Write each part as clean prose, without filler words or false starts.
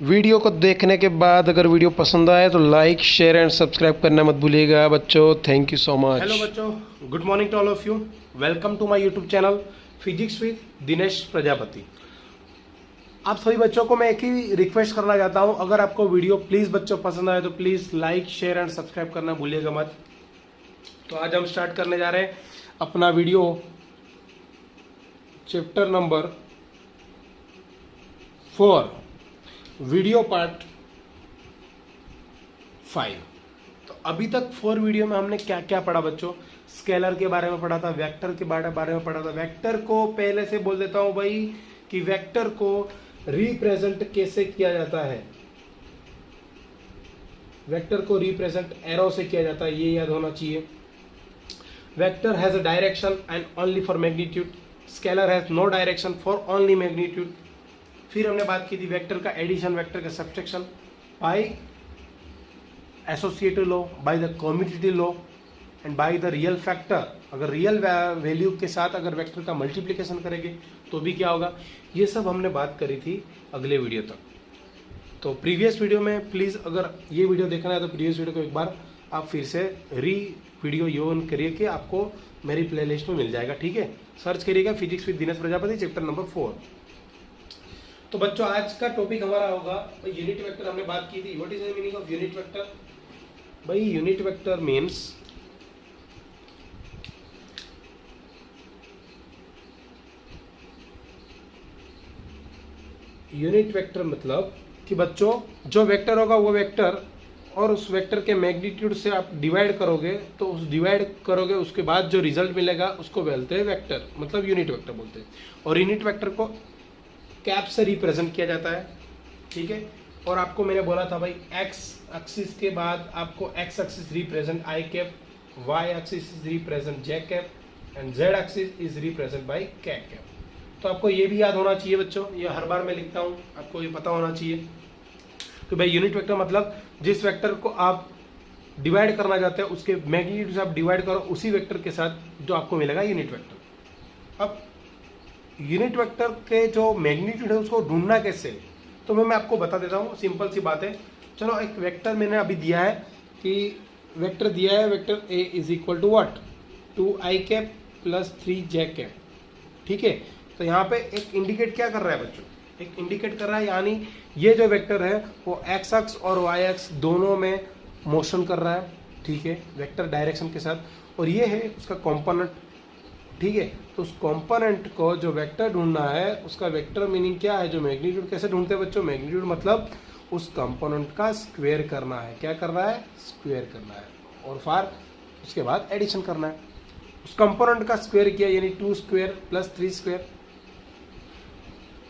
Video को देखने के बाद अगर वीडियो पसंद आए तो लाइक शेयर एंड सब्सक्राइब करना मत भूलिएगा बच्चों। Thank you so much. Hello बच्चों, good morning to all of you. Welcome to my YouTube channel physics with Dinesh Prajapati. आप सभी बच्चों को मैं एक ही रिक्वेस्ट करना चाहता हूं, अगर आपको वीडियो प्लीज़ बच्चों पसंद आए तो please like share and subscribe करना भूलिएगा मत। तो आज हम स्टार्ट करने जा रहे हैं अपना video chapter number 4 video part 5। तो अभी तक 4 वीडियो में हमने क्या क्या पढ़ा बच्चों? स्केलर के बारे में पढ़ा था, वेक्टर के बारे में पढ़ा था। वेक्टर को पहले से बोल देता हूं भाई कि वेक्टर को रिप्रेजेंट कैसे किया जाता है। वेक्टर को रिप्रेजेंट एरो से किया जाता है, ये याद होना चाहिए। Vector has a direction and only for magnitude. Scalar has no direction for only magnitude. फिर हमने बात की थी वेक्टर का एडिशन, वेक्टर का subtraction by associative law, by the commutative law and by the real factor. अगर real value के साथ अगर वेक्टर का मल्टीप्लिकेशन करेंगे तो भी क्या होगा, ये सब हमने बात करी थी अगले वीडियो तक। तो प्रीवियस वीडियो में प्लीज़ अगर ये वीडियो देखना है तो प्रीवियस वीडियो को एक बार आप फिर से वीडियो योन करिए कि आपको मेरी प्लेलिस्ट में मिल जाएगा, ठीक है। सर्च करिएगा physics with Dinesh Prajapati chapter number 4। तो बच्चों आज का टॉपिक हमारा होगा यूनिट वेक्टर। हमने बात की थी what is the meaning of unit vector. भाई unit vector means unit vector मतलब कि बच्चों जो वेक्टर होगा वो वेक्टर और उस वेक्टर के मैग्नीट्यूड से आप डिवाइड करोगे तो उस डिवाइड करोगे उसके बाद जो रिजल्ट मिलेगा उसको बोलते हैं वेक्टर, मतलब यूनिट वेक्टर बोलते हैं। और यूनिट वेक्टर को कैप से रिप्रेजेंट किया जाता है, ठीक है। और आपको मैंने बोला था भाई एक्स एक्सिस के बाद आपको x axis represent i cap, y axis is represent j cap and z axis is represent by k cap. तो आपको ये भी याद होना चाहिए बच्चों, ये हर बार मैं लिखता हूँ, आपको ये पता होना चाहिए कि भाई यूनिट वेक्टर मतलब जिस वेक्टर को आप डिवाइड करना चाहते हैं उसके मैग्नीट्यूड से आप डिवाइड करो उसी वेक्टर के साथ जो आपको मिलेगा यूनिट वेक्टर। अब यूनिट वेक्टर के जो मैग्नीट्यूड है उसको ढूंढना कैसे, तो मैं आपको बता देता हूँ। सिंपल सी बात है। चलो एक वेक्टर मैंने अभी दिया है कि वेक्टर दिया है, vector a is equal to what, 2i cap plus 3j cap, ठीक है। तो यहाँ पे एक इंडिकेट क्या कर रहा है बच्चों, एक इंडिकेट कर रहा है, यानी ये जो वेक्टर है वो एक्स अक्स और वाई अक्स दोनों में मोशन कर रहा है, ठीक है, वेक्टर डायरेक्शन के साथ। और ये है उसका कॉम्पोनेंट, ठीक है। तो उस कंपोनेंट को जो वेक्टर ढूंढना है उसका वेक्टर मीनिंग क्या है, जो मैग्नीट्यूड कैसे ढूंढते हैं बच्चों, मैग्नीट्यूड मतलब उस कंपोनेंट का स्क्वायर करना है। क्या करना है, स्क्वायर करना है। और फिर उसके बाद एडिशन करना है। उस कंपोनेंट का स्क्वायर किया यानी 2 स्क्वायर प्लस 3 स्क्वायर,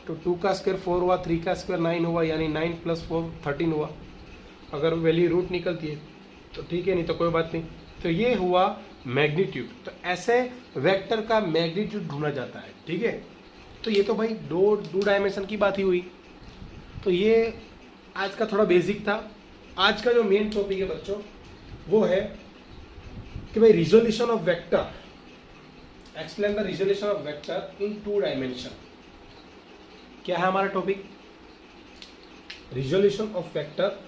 तो 2 का स्क्वायर 4 हुआ, 3 का स्क्वायर 9 हुआ, यानी 9 प्लस 4 13 हुआ। अगर वैल्यू रूट निकलती है तो ठीक है, नहीं तो कोई बात नहीं। तो ये हुआ मैग्नीट्यूड। तो ऐसे वेक्टर का मैग्नीट्यूड ढूंढा जाता है, ठीक है। तो ये तो भाई दो डायमेंशन की बात ही हुई। तो ये आज का थोड़ा बेसिक था। आज का जो मेन टॉपिक है बच्चों वो है कि भाई resolution of vector, explain the resolution of vector in 2 dimension. क्या है हमारा टॉपिक, resolution of vector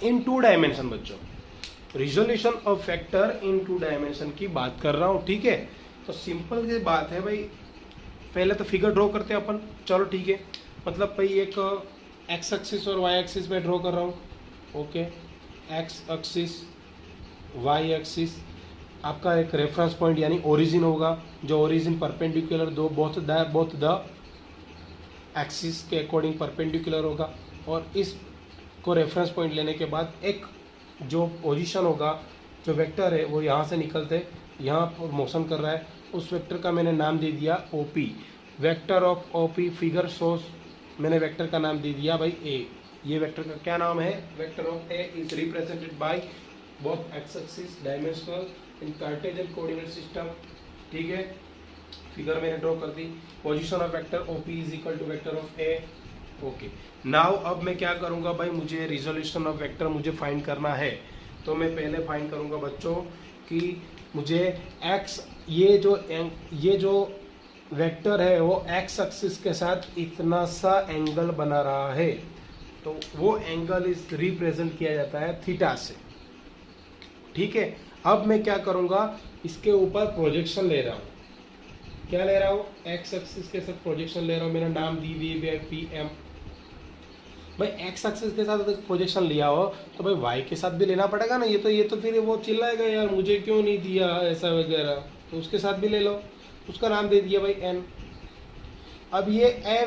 in 2 dimension. बच्चों resolution of vector in 2 dimension की बात कर रहा हूं, ठीक है। तो सिंपल सी बात है भाई, पहले तो फिगर ड्रॉ करते हैं अपन, चलो ठीक है। मतलब भाई एक एक्स एक्सिस और वाई एक्सिस में ड्रॉ कर रहा हूं, ओके। एक्स एक्सिस वाई एक्सिस आपका एक रेफरेंस पॉइंट यानी ओरिजिन होगा, जो origin perpendicular to both the axis के अकॉर्डिंग परपेंडिकुलर होगा। और इस को रेफरेंस पॉइंट लेने के बाद एक जो पोजीशन होगा, जो वेक्टर है वो यहाँ से निकलते यहाँ पर मोशन कर रहा है, उस वेक्टर का मैंने नाम दे दिया OP, vector of OP। Figure source मैंने वेक्टर का नाम दे दिया भाई A। ये वेक्टर का क्या नाम है, vector of A is represented by both X axis dimensional in Cartesian coordinate system, ठीक है। फिगर मैंने ड्रॉ कर दी। Position of vector OP is equal to vector of A okay, now अब मैं क्या करूँगा भाई, मुझे रिजोल्यूशन ऑफ वेक्टर मुझे फाइंड करना है। तो मैं पहले फाइंड करूँगा बच्चों कि मुझे एक्स, ये जो वेक्टर है वो एक्स एक्सिस के साथ इतना सा एंगल बना रहा है, तो वो एंगल इस रिप्रेजेंट किया जाता है थीटा से। ठीक है, अब मैं क्या करूँगा, इसके ऊपर प्रोजेक्शन ले रहा हूँ। क्या ले रहा हूँ, एक्स एक्सिस के साथ प्रोजेक्शन ले रहा हूँ। मेरा नाम दी दिए पी एम। भाई एक्स एक्सिस के साथ प्रोजेक्शन लिया हो तो भाई वाई के साथ भी लेना पड़ेगा ना। ये तो फिर वो चिल्लाएगा यार मुझे क्यों नहीं दिया ऐसा वगैरह, तो उसके साथ भी ले लो। उसका नाम दे दिया भाई एन। अब ये ए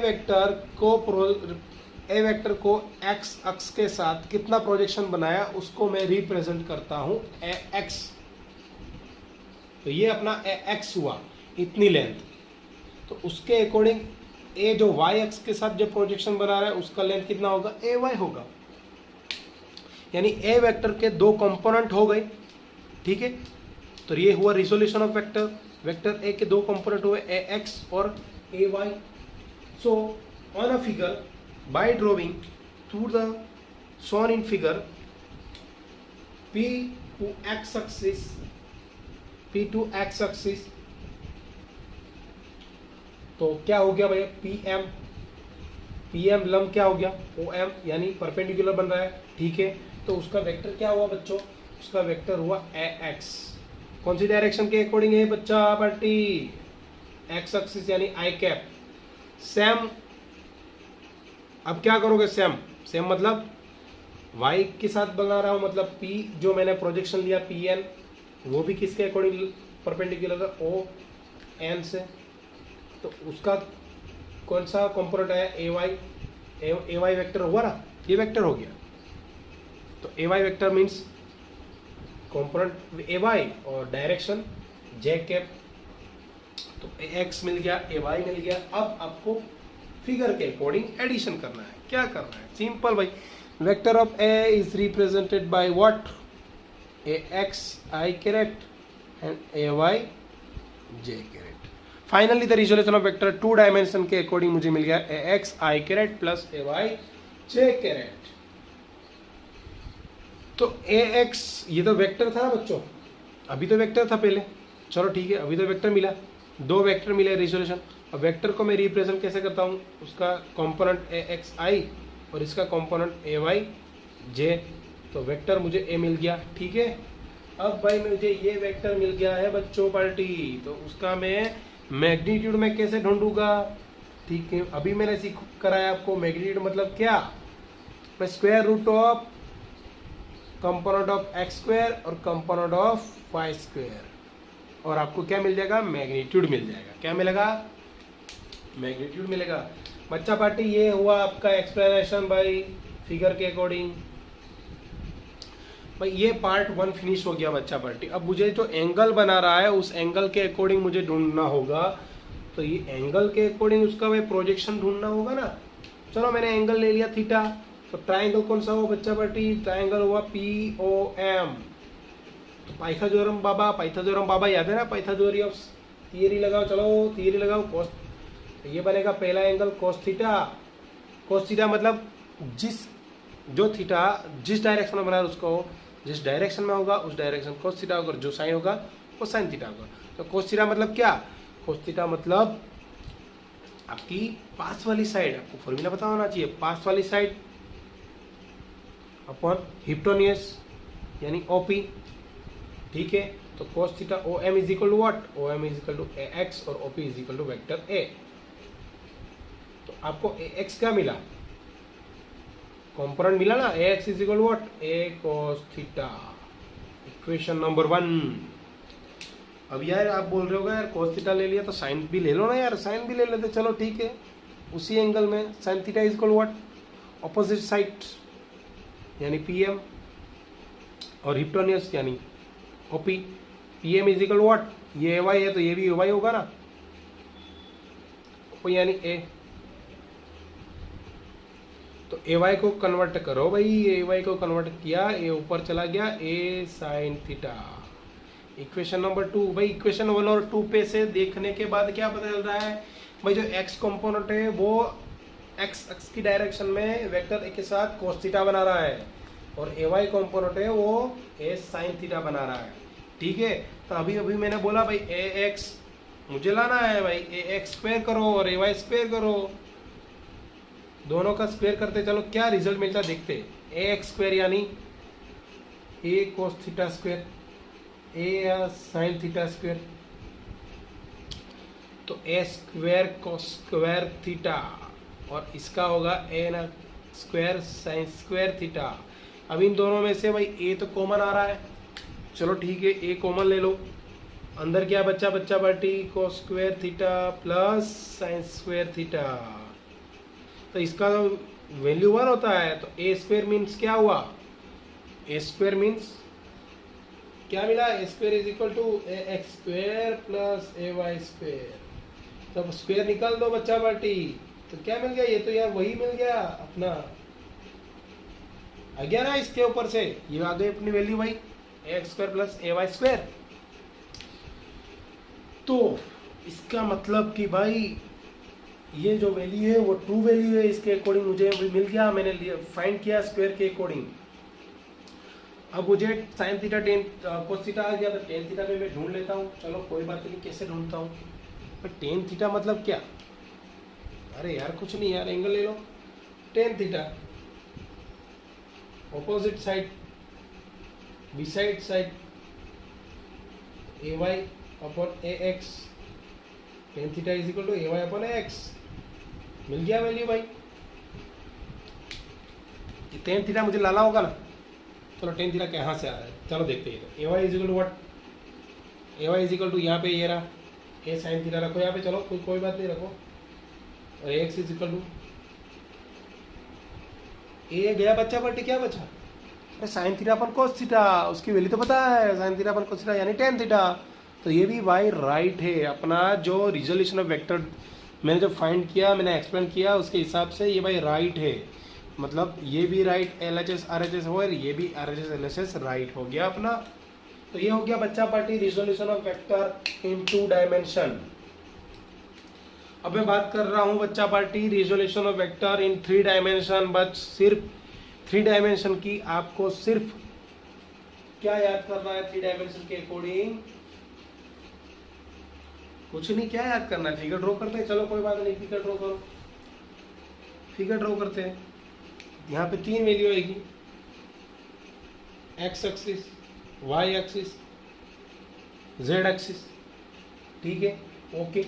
वेक्टर को एक्स अक्ष के साथ कितना प्रोजेक्शन बनाया उसको मैं रिप्रेजेंट करता हूँ ए एक्स। तो ये अपना ए एक्स हुआ, इतनी लेंथ। तो उसके अकॉर्डिंग ए जो वाई एक्स के साथ जो प्रोजेक्शन बना रहा है उसका लेंथ कितना होगा, ए वाई होगा। यानी ए वेक्टर के दो कंपोनेंट हो गए। ठीक है, तो ये हुआ resolution of vector. Vector A के दो कंपोनेंट हुए, ए एक्स और ए Y. So on a figure by drawing through the shown in figure P to x axis, तो क्या हो गया भैया, पी एम लंब क्या हो गया, ओ एम, यानी परपेंडिकुलर बन रहा है। ठीक है, तो उसका वेक्टर क्या हुआ बच्चों, उसका वेक्टर हुआ ए एक्स। कौन सी डायरेक्शन के अकॉर्डिंग है बच्चा पार्टी, एक्स एक्सिस यानी आई कैप। सेम, अब क्या करोगे, सेम मतलब वाई के साथ बना रहा हूं, मतलब पी जो मैंने प्रोजेक्शन लिया पी एन, वो भी किसके अकॉर्डिंग परपेंडिकुलर है, ओ एन से। तो उसका कौन सा कंपोनेंट है, ए वाई वेक्टर हुआ ना, ये वेक्टर हो गया। तो A Y vector means component A Y और डायरेक्शन जे कैप। तो ए एक्स मिल गया, ए वाई मिल गया। अब आपको फिगर के अकॉर्डिंग एडिशन करना है। क्या करना है, सिंपल भाई, vector of a is represented by what, a x i caret and a Y j caret. Finally the resolution of vector two dimension के अकॉर्डिंग मुझे मिल गया a x i caret plus A Y j caret. तो ए x ये तो vector था ना बच्चों, अभी तो वेक्टर था पहले, चलो ठीक है, अभी तो वेक्टर मिला, दो वेक्टर मिले रिजोल्यूशन। अब वेक्टर को मैं रिप्रेजेंट कैसे करता हूँ, उसका कंपोनेंट ए एक्स आई और इसका कंपोनेंट ए वाई जे। तो वेक्टर मुझे ए मिल गया। ठीक है, अब भाई मुझे ये वेक्टर मिल गया है बच्चों पार्टी, तो उसका मैं मैग्नीट्यूड में कैसे ढूंढूंगा। ठीक है, अभी मैंने सीख कराया आपको मैग्नीट्यूड मतलब क्या, मैं square root of component of x square और कंपोनेंट ऑफ वाई स्क्वायर, और आपको क्या मिल जाएगा, मैग्नीट्यूड मिल जाएगा। क्या मिलेगा, मैग्नीट्यूड मिलेगा। बच्चा पार्टी ये हुआ आपका एक्सप्लेनेशन भाई फिगर के अकॉर्डिंग। भाई ये पार्ट 1 फिनिश हो गया बच्चा पार्टी। अब मुझे जो एंगल बना रहा है उस एंगल के अकॉर्डिंग मुझे ढूंढना होगा। तो ये एंगल के अकॉर्डिंग उसका भाई प्रोजेक्शन ढूंढना होगा ना। चलो मैंने एंगल ले लिया थीटा, तो ट्राइंगल कौन सा हुआ बच्चा पार्टी, ट्राइंगल हुआ POM। तो पाइथागोरस बाबा याद है ना, पाइथागोरस थियरी लगाओ, चलो थियरी लगाओ। कोस, तो ये बनेगा पहला angle cos theta. Cos theta मतलब जो थीटा जिस डायरेक्शन में बना है उसको, जिस डायरेक्शन में होगा उस डायरेक्शन कोस थीटा होगा, जो साइन होगा वो साइन थीटा होगा। तो कोस थीटा मतलब क्या, कोस थीटा मतलब आपकी पास वाली साइड, आपको फॉर्मूला पता होना चाहिए, पास वाली साइड अपॉन हिप्टोनियस यानी OP। ठीक है, तो cos theta OM is equal to what, OM is equal to AX और OP is equal to vector A। तो आपको AX क्या मिला, कंपोनेंट मिला ना, AX is equal to what, A cos theta, equation number 1। अब यार आप बोल रहे होगा यार cos थीटा ले लिया तो साइन भी ले लो ना यार, साइन भी ले लेते, चलो ठीक है। उसी एंगल में sine theta is equal to what, opposite side यानी PM और हिप्टोनियस यानी OP। PM is equal to what, ये AY है तो ये भी AY होगा ना, यानी A। तो AY को कन्वर्ट करो भाई, AY को कन्वर्ट किया, A ऊपर चला गया, A sine theta. Equation number 2 भाई, इक्वेशन 1 और 2 पे से देखने के बाद क्या पता चल रहा है भाई, जो x कंपोनेंट है वो एक्स एक्स की डायरेक्शन में वेक्टर ए के साथ cos थीटा बना रहा है और ए वाई कॉम्पोनेंट है वो ए साइन थीटा बना रहा है। ठीक है, तो अभी अभी मैंने बोला भाई ए एक्स मुझे लाना है भाई, ए एक्स स्क्वायर करो और ए वाई स्क्वायर करो, दोनों का स्क्वायर करते चलो क्या रिजल्ट मिलता देखते। ए एक्स स्क्वायर यानी ए कोस थीटा स्क्वायर, ए साइन थीटा स्क्वायर, तो ए स्क्वायर कोस स्क्वायर थीटा और इसका होगा ए ना स्क्वायर साइन स्क्वायर थीटा। अब इन दोनों में से भाई ए तो कॉमन आ रहा है, चलो ठीक है ए कॉमन ले लो, अंदर क्या बच्चा बच्चा party cos square theta plus sine square theta, तो इसका वैल्यू 1 होता है, तो ए स्क्वायर मीन्स क्या हुआ, ए स्क्वायर मीन्स क्या मिला, A square is equal to A X square plus A Y square. तब स्क्वायर निकाल दो बच्चा पार्टी, तो क्या मिल गया, ये तो यार वही मिल गया अपना, आ गया ना इसके ऊपर से, ये आ गई अपनी वैल्यू भाई ए एक्स स्क्वायर प्लस ए वाई स्क्वायर। तो इसका मतलब कि भाई ये जो वैल्यू है वो ट्रू वैल्यू है, इसके अकॉर्डिंग मुझे मिल गया, मैंने फाइंड किया स्क्वायर के अकॉर्डिंग। अब मुझे sine theta tan cos theta आ गया, तो टेन थीटा में मैं ढूंढ लेता हूँ, चलो कोई बात नहीं, कैसे ढूंढता हूँ, पर टेन थीटा मतलब क्या, अरे यार कुछ नहीं यार, एंगल ले लो, tan theta opposite side beside side A Y upon A X, tan theta is equal to A Y upon A X, मिल गया वैल्यू भाई। टेन थीटा मुझे लाना होगा ना, चलो टेन थीटा कहाँ से आ रहा है, चलो देखते हैं। A Y is equal to what, A Y is equal to यहाँ पे ये रहा, ए साइन थीटा रखो यहाँ पे, चलो कोई बात नहीं रखो, और एक्स इज इक्वल टू ए गया बच्चा बटे क्या बचा, अरे साइन थीटा अपन कोस थीटा, उसकी वैल्यू तो पता है, साइन थीटा अपन कोस थीटा यानी टेन थीटा, तो ये भी भाई राइट है। अपना जो रिजोल्यूशन ऑफ वेक्टर मैंने जब फाइंड किया, मैंने एक्सप्लेन किया, उसके हिसाब से ये भाई राइट है, मतलब ये भी right L H S R H S हो, और ये भी R H S L H S right हो गया अपना। तो ये हो गया बच्चा party resolution of vector in 2 dimension. अब मैं बात कर रहा हूँ बच्चा party resolution of vector in 3 dimension, but सिर्फ 3 डायमेंशन की आपको सिर्फ क्या याद करना है, 3 डायमेंशन के अकॉर्डिंग कुछ नहीं, क्या याद करना है, फिगर ड्रॉ करते हैं, चलो कोई बात नहीं, फिगर ड्रॉ करो, फिगर ड्रॉ करते हैं। यहाँ पे 3 वैल्यू आएगी, x axis, y axis, z axis, ठीक है, ओके।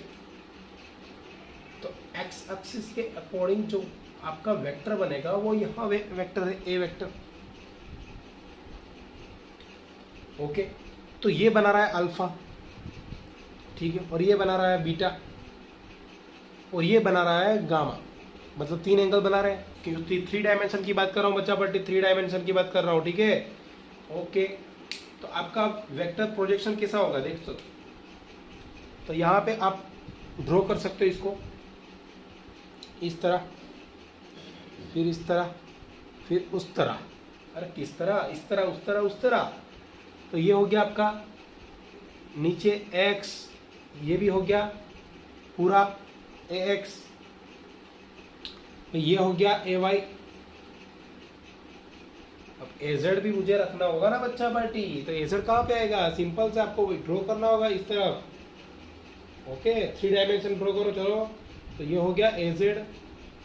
तो एक्स एक्सिस के अकॉर्डिंग जो आपका वेक्टर बनेगा वो यहाँ वेक्टर है, ए वेक्टर, ओके। तो ये बना रहा है अल्फा, ठीक है, और ये बना रहा है बीटा, और ये बना रहा है गामा, मतलब 3 एंगल बना रहे हैं, क्योंकि 3 डायमेंशन की बात कर रहा हूँ बच्चा बट्टी, 3 डायमेंशन की बात कर रहा हूँ, ठीक है, ओके। तो आपका वेक्टर प्रोजेक्शन कैसा होगा देख सकते, तो यहाँ पे आप ड्रॉ कर सकते हो इसको इस तरह, फिर इस तरह, फिर उस तरह, अरे किस तरह, इस तरह, उस तरह, उस तरह। तो ये हो गया आपका नीचे x, ये भी हो गया पूरा ax, ये हो गया ay, अब az भी मुझे रखना होगा ना बच्चा पार्टी, तो az कहाँ पे आएगा, सिंपल से आपको ड्रॉ करना होगा इस तरफ, ओके। 3 डायमेंशन ड्रॉ करो, चलो, तो ये हो गया az,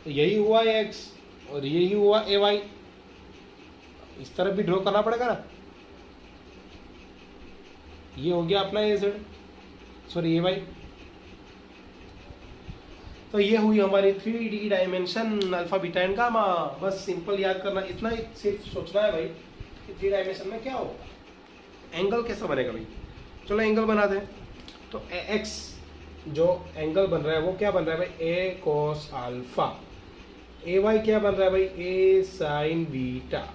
तो यही हुआ x और यही हुआ ay, इस तरफ भी ड्रॉ करना पड़ेगा ना, ये हो गया अपना az, सॉरी ay। तो ये हुई हमारी 3D dimension alpha beta and gamma. बस सिंपल याद करना, इतना ही सिर्फ सोचना है भाई कि 3 डायमेंशन में क्या होगा, एंगल कैसा बनेगा भाई। चलो एंगल बना दें, तो एक्स जो एंगल बन रहा है वो क्या बन रहा है भाई, ए कोस अल्फा, ए वाई क्या बन रहा है भाई, ए साइन बीटा,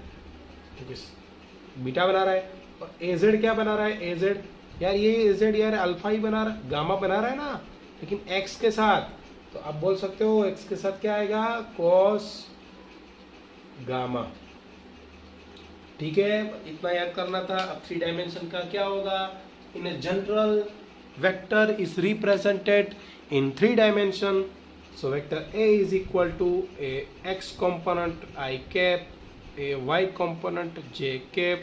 बीटा बना रहा है, और ए जेड क्या बना रहा है, ए जेड, यार ये ए जेड यार अल्फा ही बना रहा, गामा बना रहा है ना, लेकिन एक्स के साथ, तो आप बोल सकते हो एक्स के साथ क्या आएगा, कॉस गामा, ठीक है। इतना याद करना था। अब 3 डायमेंशन का क्या होगा, in a general vector is represented in 3 dimension So vector A is equal to a x component I cap, a y component j cap,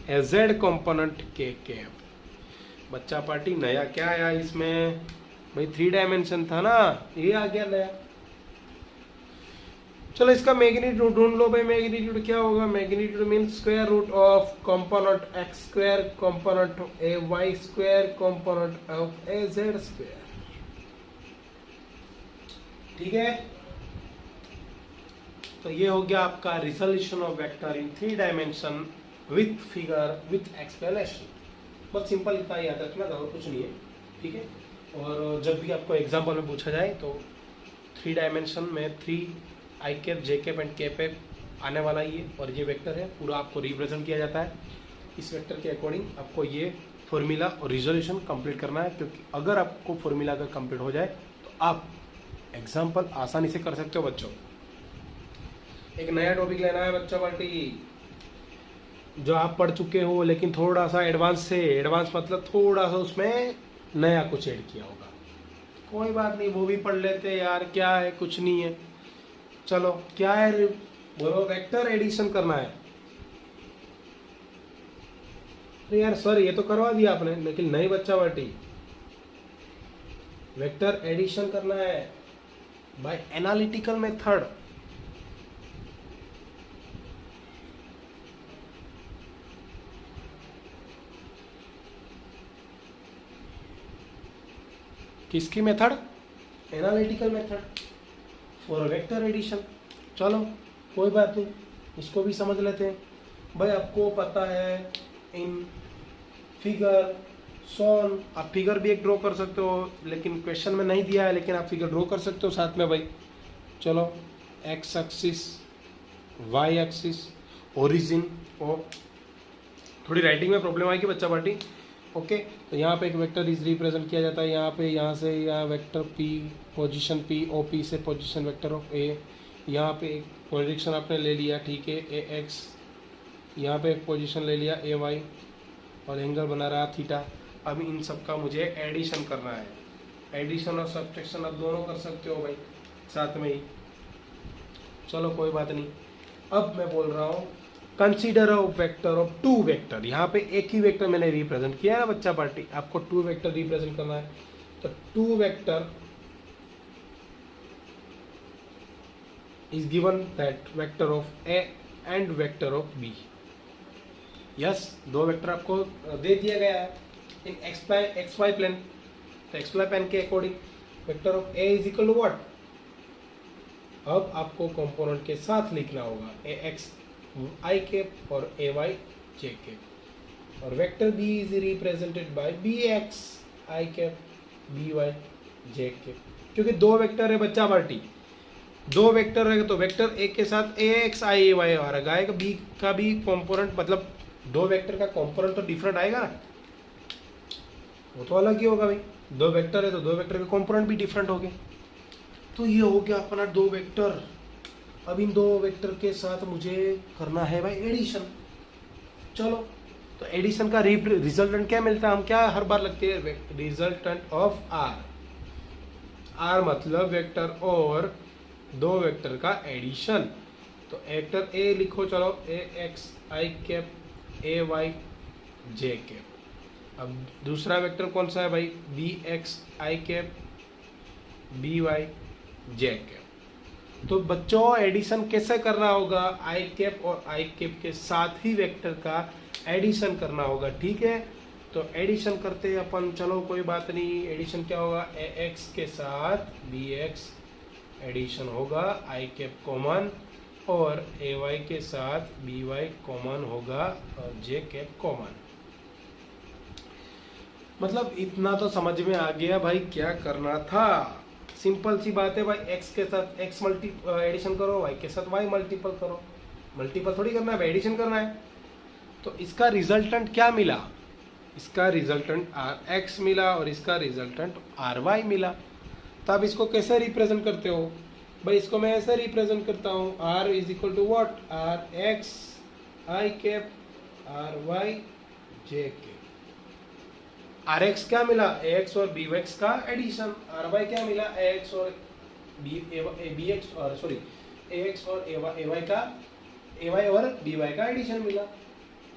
a z component k cap। बच्चा पार्टी नया क्या आया इसमें भाई? 3 dimension था ना, ये आ गया नया। चलो इसका मैग्नीट्यूड ढूंढ लो भाई। मैग्नीट्यूड क्या होगा? Magnitude means square root of component x square component A Y square component of a z square. ठीक है, तो ये हो गया आपका resolution of vector in 3 dimension with figure with explanation. बहुत सिंपल, इतना याद रखना, और कुछ नहीं है। ठीक है, और जब भी आपको एग्जाम्पल में पूछा जाए तो 3 डायमेंशन में 3 आई कैप जे कैप एंड के कैप आने वाला ही है, और ये वेक्टर है पूरा आपको रिप्रेजेंट किया जाता है। इस वेक्टर के अकॉर्डिंग आपको ये फॉर्मूला और रिजोल्यूशन कंप्लीट करना है, क्योंकि अगर आपको फॉर्मूला अगर कंप्लीट हो जाए तो आप एग्जाम्पल आसानी से कर सकते हो। बच्चों एक नया टॉपिक लेना है बच्चों पार्टी, जो आप पढ़ चुके हो लेकिन थोड़ा सा एडवांस से, एडवांस मतलब थोड़ा सा उसमें नया कुछ ऐड किया होगा। कोई बात नहीं, वो भी पढ़ लेते यार, क्या है, कुछ नहीं है। चलो क्या है बोलो? वेक्टर एडिशन करना है। तो यार सर ये तो करवा दिया आपने, लेकिन नहीं बच्चा पार्टी, वेक्टर एडिशन करना है बाय एनालिटिकल मेथड। किसकी method? Analytical method for vector addition. चलो कोई बात नहीं, इसको भी समझ लेते हैं भाई। आपको पता है इन फिगर सॉन, आप फिगर भी एक ड्रॉ कर सकते हो, लेकिन क्वेश्चन में नहीं दिया है, लेकिन आप फिगर ड्रॉ कर सकते हो साथ में भाई। चलो x axis, y axis, origin, और थोड़ी राइटिंग में प्रॉब्लम आएगी बच्चा पार्टी। ओके, तो यहाँ पे एक वेक्टर इज रिप्रेजेंट किया जाता है। यहाँ पे, यहाँ से यहाँ vector P, position P, O P से पोजीशन वेक्टर ऑफ ए। यहाँ पे एक पोजीशन आपने ले लिया, ठीक है, ए एक्स। यहाँ पे एक पोजीशन ले लिया ए वाई, और एंगल बना रहा थीटा। अब इन सब का मुझे एडिशन करना है। एडिशन और सब्ट्रैक्शन आप दोनों कर सकते हो भाई साथ में ही। चलो कोई बात नहीं, अब मैं बोल रहा हूँ consider a vector of 2 vector. यहाँ पे एक ही वेक्टर मैंने रिप्रेजेंट किया है ना बच्चा पार्टी, आपको 2 वेक्टर रिप्रेजेंट करना है। तो 2 vector is given that vector of a and vector of b. Yes, 2 vector आपको दे दिया गया है इन एक्स वाई प्लेन। तो एक्स वाई प्लेन के according vector of a is equal to what? अब आपको कंपोनेंट के साथ लिखना होगा ए एक्स आई कैप और ए वाई जे कैप, और vector B is represented by b x I cap B Y J cap. क्योंकि 2 वेक्टर है बच्चा पार्टी, 2 वेक्टर है, तो वेक्टर ए के साथ ए एक्स आई ए वाई आ रहा है, बी का भी कंपोनेंट, मतलब 2 वेक्टर का कंपोनेंट तो डिफरेंट आएगा ना, वो तो अलग ही होगा भाई। 2 वेक्टर है तो 2 वेक्टर के कंपोनेंट भी डिफरेंट हो गए। तो ये हो गया अपना 2 वेक्टर। अब इन 2 वेक्टर के साथ मुझे करना है भाई एडिशन। चलो, तो एडिशन का रिजल्टेंट क्या मिलता है? हम क्या हर बार लगते हैं? Resultant of r. आर मतलब वेक्टर और 2 वेक्टर का एडिशन। तो वेक्टर ए लिखो, चलो A x I cap A Y J cap. अब दूसरा वेक्टर कौन सा है भाई? बी एक्स आई कैप बी वाई जे कैप। तो बच्चों एडिशन कैसे करना होगा? आई कैप और आई कैप के साथ ही वेक्टर का एडिशन करना होगा, ठीक है। तो एडिशन करते हैं अपन, चलो कोई बात नहीं। एडिशन क्या होगा? ए एक्स के साथ बी एक्स एडिशन होगा, आई कैप कॉमन, और ए वाई के साथ बी वाई कॉमन होगा, और जे कैप कॉमन। मतलब इतना तो समझ में आ गया भाई क्या करना था। सिंपल सी बात है भाई, एक्स के साथ एक्स एडिशन करो, वाई के साथ वाई मल्टीपल करो। मल्टीपल थोड़ी करना है भाई, एडिशन करना है। तो इसका रिजल्टेंट क्या मिला? इसका रिजल्टेंट आर एक्स मिला, और इसका रिजल्टेंट आर वाई मिला। तो आप इसको कैसे रिप्रेजेंट करते हो भाई? इसको मैं ऐसे रिप्रेजेंट करता हूँ, r is equal to what? R x I cap r y J cap. R x क्या मिला? ए एक्स और बी एक्स का एडिशन। आर वाई क्या मिला? ए एक्स और बी एक्स और सॉरी ए एक्स और ए वाई का ए वाई और बी वाई का एडिशन मिला।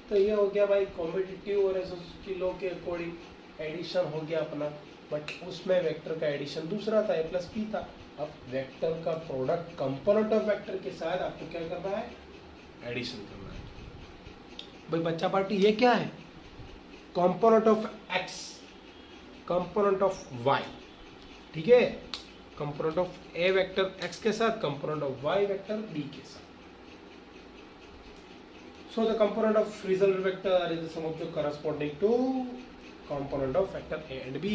तो ये हो गया भाई कॉम्पिटिटिव और एसोसिएटिव लॉ के अकॉर्डिंग एडिशन हो गया अपना, बट उसमें वेक्टर का एडिशन दूसरा था, ए प्लस पी था। अब वेक्टर का प्रोडक्ट कंपोनेंट ऑफ वेक्टर के साथ आपको क्या करना है, एडिशन करना है। भाई बच्चा पार्टी ये क्या है, component of x, component of y, ठीक है, component of a vector x के साथ, component of y vector b के साथ। So the component of result vector is the sum of the corresponding to component of vector A and B।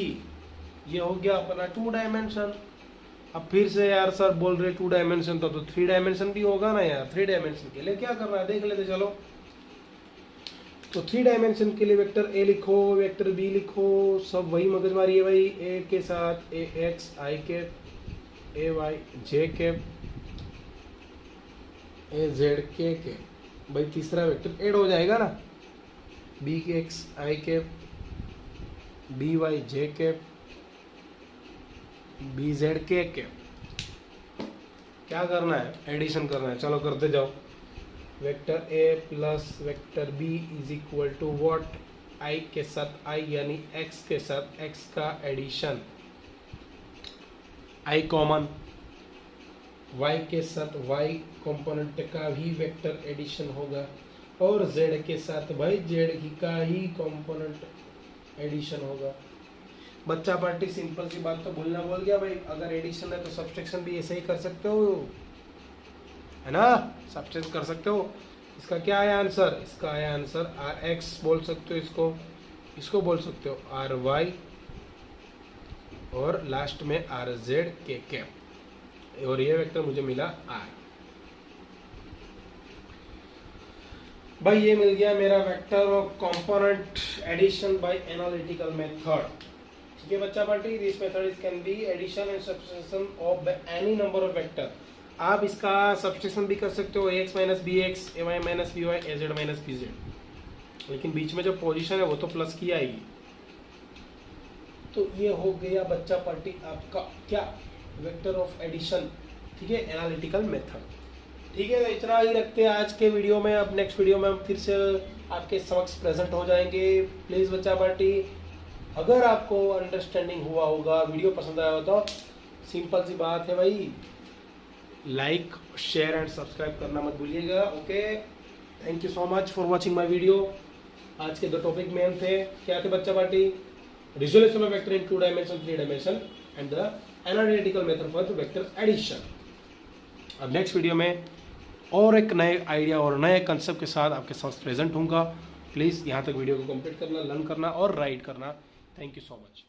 ये हो गया अपना 2 डायमेंशन। अब फिर से यार सर बोल रहे 2 डायमेंशन तो 3 डायमेंशन भी होगा ना यार। 3 डायमेंशन के लिए क्या करना है देख लेते चलो। तो 3 डायमेंशन के लिए वेक्टर ए लिखो, वेक्टर बी लिखो, सब वही मगजमारी है भाई। ए के साथ ए एक्स आई के, ए वाई जे के, ए जेड के भाई तीसरा वेक्टर ऐड हो जाएगा ना, बी के एक्स आई के, बी वाई जे के, बी जेड के। क्या करना है, एडिशन करना है। चलो करते जाओ। Vector A plus vector B is equal to what, I के साथ आई यानी एक्स के साथ एक्स का एडिशन, आई कॉमन, y के साथ y कंपोनेंट का भी वेक्टर एडिशन होगा, और z के साथ भाई z का ही कंपोनेंट एडिशन होगा। बच्चा पार्टी सिंपल सी बात तो भूलना बोल गया भाई। अगर एडिशन है तो सब्सट्रैक्शन भी ऐसे ही कर सकते हो, है ना, सब्सट्रैक्ट कर सकते हो। इसका क्या है आंसर, इसका है आंसर आर एक्स बोल सकते हो, इसको बोल सकते हो आर वाई, और लास्ट में आर जेड के, और ये वेक्टर मुझे मिला आर। भाई ये मिल गया मेरा vector of component addition by analytical method. ठीक है बच्चा party, this method is can be addition and substitution of any number of vector. आप इसका सब्स्टिट्यूशन भी कर सकते हो, x minus b x, a y minus b y, a z minus b z, लेकिन बीच में जो पोजीशन है वो तो प्लस की आएगी। तो ये हो गया बच्चा पार्टी आपका क्या, वेक्टर ऑफ एडिशन, ठीक है, एनालिटिकल मेथड। ठीक है, तो इतना ही रखते हैं आज के वीडियो में। अब नेक्स्ट वीडियो में हम फिर से आपके समक्ष प्रेजेंट हो जाएंगे। प्लीज़ बच्चा पार्टी, अगर आपको अंडरस्टैंडिंग हुआ होगा, वीडियो पसंद आया हो तो सिंपल सी बात है भाई, लाइक शेयर एंड सब्सक्राइब करना मत भूलिएगा। Okay, thank you so much for watching my video. आज के 2 टॉपिक मेन थे, क्या थे बच्चा party, resolution of vector in 2 dimension, 3 dimension and the analytical method for the vector addition. अब नेक्स्ट वीडियो में और एक नए आइडिया और नए कंसेप्ट के साथ आपके साथ प्रेजेंट होऊंगा। प्लीज़ यहाँ तक वीडियो को कंप्लीट करना, लर्न करना और राइट करना। Thank you so much.